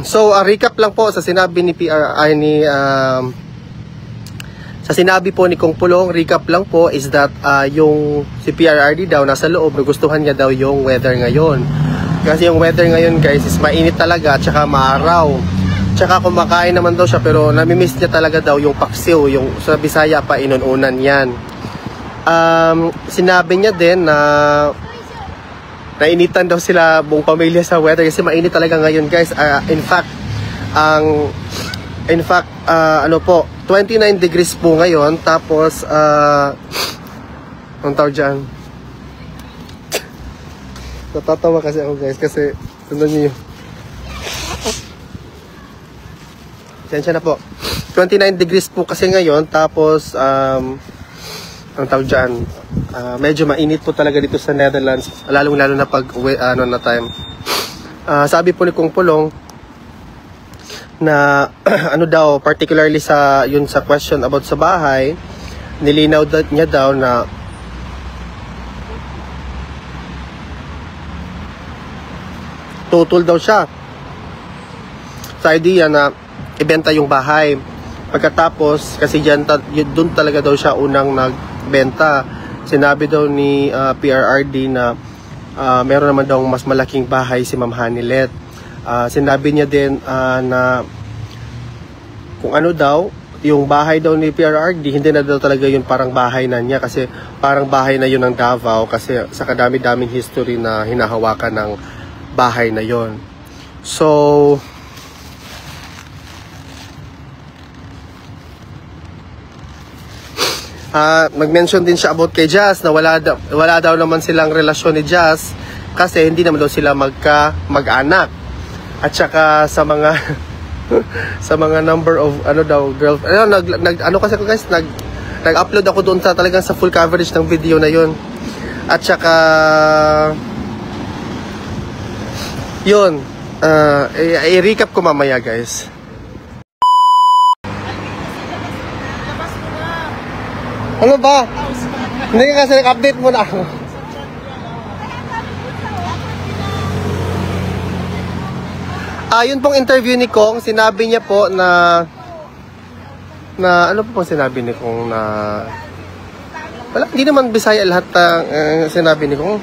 So, recap lang po sa sinabi ni sa sinabi po ni Kong Pulong, recap lang po is that yung si PRRD daw nasa loob, nagustuhan niya daw yung weather ngayon. Kasi yung weather ngayon guys is mainit talaga at saka maaraw. Tsaka kumakain naman daw siya pero namimiss niya talaga daw yung paksiw, yung sa Bisaya pa inununan yan. Sinabi niya din na nainitan daw sila buong pamilya sa weather kasi mainit talaga ngayon guys. In fact, ano po, 29 degrees po ngayon. Tapos, anong tawag dyan? Natatawa kasi ako guys kasi tignan niyo yun. Sensya na po. 29 degrees po kasi ngayon. Tapos, ang tawag dyan, medyo mainit po talaga dito sa Netherlands, lalong-lalo na pag time. Sabi po ni Kong Pulong na ano daw, particularly sa yun sa question about sa bahay, nilinaw niya daw na tutol daw siya sa idea na ibenta yung bahay. Pagkatapos, kasi doon talaga daw siya unang nagbenta. Sinabi daw ni PRRD na meron naman daw mas malaking bahay si Ma'am Hanilet. Sinabi niya din na kung ano daw, yung bahay daw ni PRRD, hindi na daw talaga yun parang bahay na niya kasi parang bahay na yun ng Davao kasi sa kadami-daming history na hinahawakan ng bahay na yun. So, nag-mention din siya about kay Jazz na wala daw naman silang relasyon ni Jazz kasi hindi naman daw sila mag-anak. At saka sa mga sa mga number of ano daw girlfriend, ano kasi ako guys, nag-upload ako doon sa talagang sa full coverage ng video na yun. At saka yun, i-recap ko mamaya guys. Ano ba? Hindi kasi nag-update mo na ako. Yun pong interview ni Kong, sinabi niya po na ano po pong sinabi ni Kong na wala, hindi naman Bisaya lahat ng sinabi ni Kong.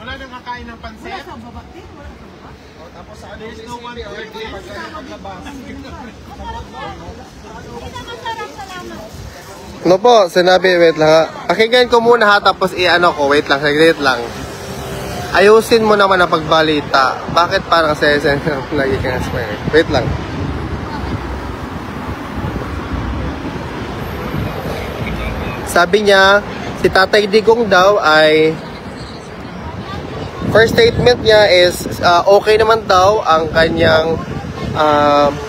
Wala nang kakain ng pansit? Wala sa baba. Tapos sa ano, there's no one birthday maglabas. Ano po, sinabi, wait lang ha. Pakinggan ko muna ha, tapos i-ano ko, wait lang, saglit lang. Ayusin mo naman ang pagbalita. Bakit parang sesen lagi kang smile? Wait lang. Sabi niya, si Tatay Digong daw ay first statement niya is okay naman daw ang kanyang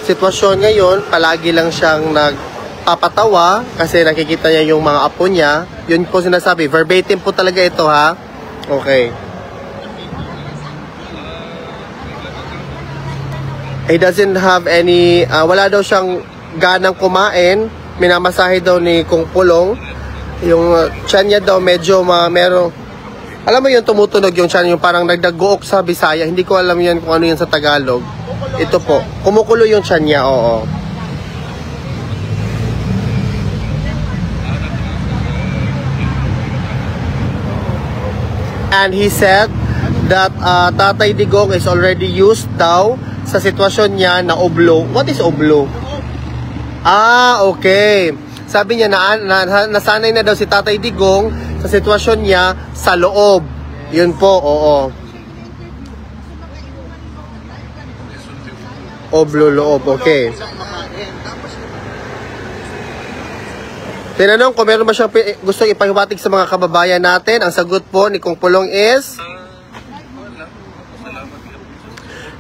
sitwasyon ngayon. Palagi lang siyang nagpapatawa kasi nakikita niya yung mga apo niya. Yun po sinasabi. Verbatim po talaga ito ha. Okay. He doesn't have any, wala daw siyang ganang kumain. Minamasahe daw ni Kong Pulong. Yung tiyan niya daw medyo merong, alam mo yun, tumutunog yung tiyan, yung parang nagdaguok sa Bisaya. Hindi ko alam yan kung ano yan sa Tagalog. Ito po, kumukulo yung tiyan niya, oo. And he said that Tatay Digong is already used daw sa sitwasyon niya na oblo. What is oblo? Okay. Sabi niya nasanay na daw si Tatay Digong sa sitwasyon niya sa loob. Yun po, oo. Oblo, loob, okay. Tinanong kung meron ba siyang gusto ipahiwatig sa mga kababayan natin. Ang sagot po ni Kong Pulong is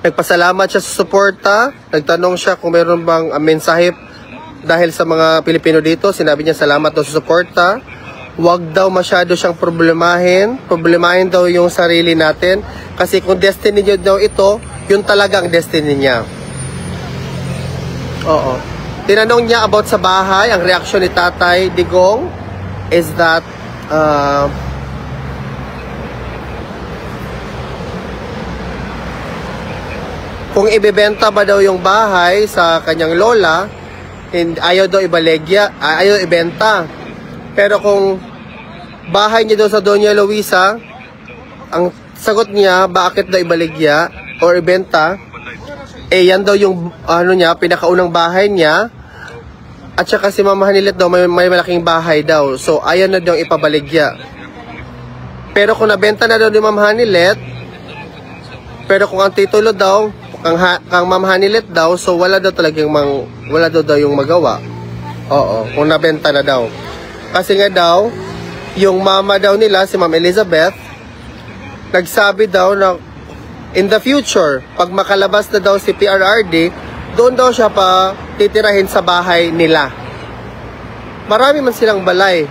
nagpasalamat siya sa suporta. Nagtanong siya kung meron bang mensahe dahil sa mga Pilipino dito. Sinabi niya salamat daw sa suporta. wag daw masyado siyang problemahin daw yung sarili natin, kasi kung destiny niya daw ito, yun talagang destiny niya. Oo. Tinanong niya about sa bahay, ang reaction ni Tatay Digong is that kung ibebenta ba daw yung bahay sa kanyang lola, ayaw daw ibalegya, ayaw ibenta. Pero kung bahay niya daw sa Doña Luisa, ang sagot niya, bakit daw ibalegya or ibenta? Yan daw yung niya, pinakaunang bahay niya. At saka si Ma'am Hanilet daw may malaking bahay daw. So ayaw na daw ipabaligya. Pero kung nabenta na daw ni Ma'am Hanilet, pero kung ang titulo daw kang Ma'am Hanilet daw, so wala daw yung magawa. Oo, kung nabenta na daw. Kasi nga daw, yung mama daw nila, si Ma'am Elizabeth, nagsabi daw na in the future, pag makalabas na daw si PRRD, doon daw siya pa titirahin sa bahay nila. Marami man silang balay.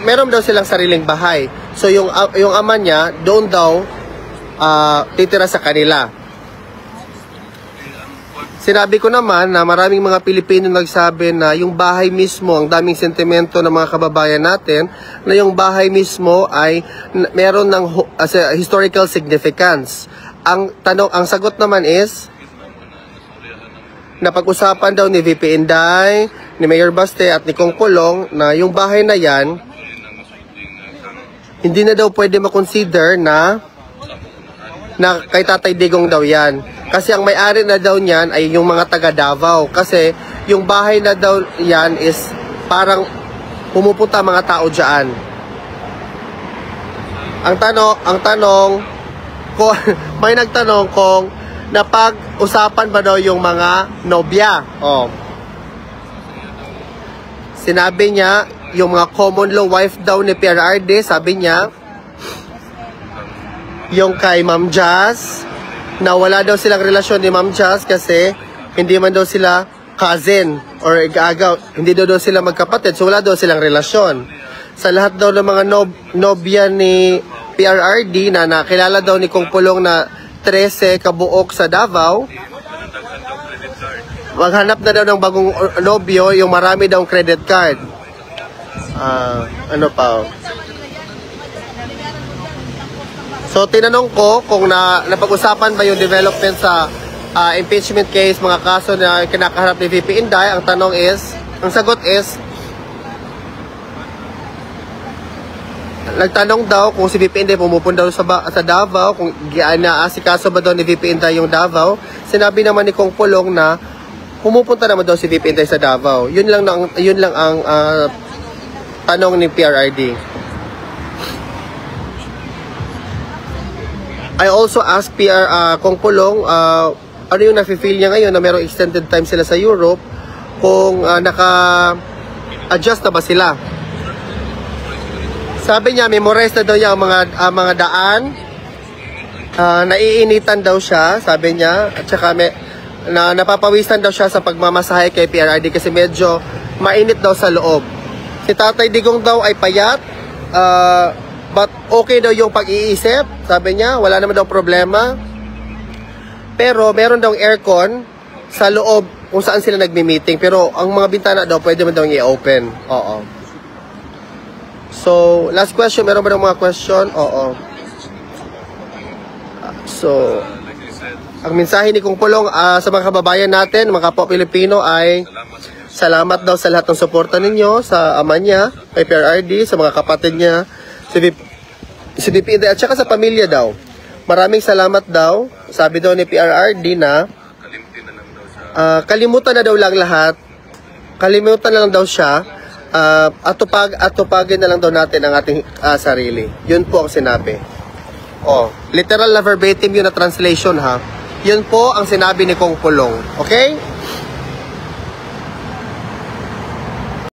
Meron daw silang sariling bahay. So yung ama niya, doon daw titira sa kanila. Sinabi ko naman na maraming mga Pilipino nagsabi na yung bahay mismo, ang daming sentimento ng mga kababayan natin, na yung bahay mismo ay meron ng historical significance. Ang sagot naman is, napag-usapan daw ni VP Inday, ni Mayor Baste at ni Kong Pulong na yung bahay na yan, hindi na daw pwede makonsider na kay Tatay Digong daw yan. Kasi ang may-ari na daw niyan ay yung mga taga Davao. Kasi yung bahay na daw yan is parang pumupunta mga tao dyan. Ang tanong, may nagtanong kung napag-usapan ba daw yung mga nobya. Sinabi niya, yung mga common law wife daw ni PRRD, sabi niya, yung kay Ma'am Jazz, na wala daw silang relasyon ni Ma'am Jazz kasi hindi man daw sila cousin or agaw, hindi daw sila magkapatid, so wala daw silang relasyon. Sa lahat daw ng mga nobya ni PRRD na nakilala daw ni Kong Pulong na 13 kabuok sa Davao, maghanap na daw ng bagong nobyo, yung marami daw credit card. Ano pa? So, tinanong ko kung napag-usapan ba yung development sa impeachment case, mga kaso na kinakaharap ni VP Inday. Ang sagot is, nagtanong daw kung si VP Inday pumupunta daw sa Davao, kung naasikaso ba daw ni VP Inday yung Davao. Sinabi naman ni Kong Pulong na pumupunta naman daw si VP Inday sa Davao. Yun lang ang tanong ni PRRD. I also asked Kong Pulong, ano yung nafe-feel niya ngayon na merong extended time sila sa Europe, kung naka-adjust na ba sila. Sabi niya, memorize na daw niya ang mga daan, naiinitan daw siya, sabi niya, at saka napapawisan daw siya sa pagmamasahe kay PRRD kasi medyo mainit daw sa loob. Si Tatay Digong daw ay payat, but okay daw yung pag-iisip, sabi niya, wala naman daw problema. Pero meron daw aircon sa loob kung saan sila nagmi-meeting, pero ang mga bintana daw pwede man daw i-open. Oo. So, last question, meron ba ng mga question? Oo. So, ang mensahe ni Kong Pulong sa mga kababayan natin, mga kapwa Pilipino ay salamat daw sa lahat ng suporta ninyo, sa ama niya, kay PRRD, sa mga kapatid niya, si VP Inday, at saka sa pamilya daw. Maraming salamat daw. Sabi daw ni PRRD na kalimutan na daw lang lahat. Kalimutan na lang daw siya. Atupagin na lang daw natin ang ating sarili. Yun po ang sinabi. Literal na verbatim yun na translation ha. Yun po ang sinabi ni Kong Pulong. Okay?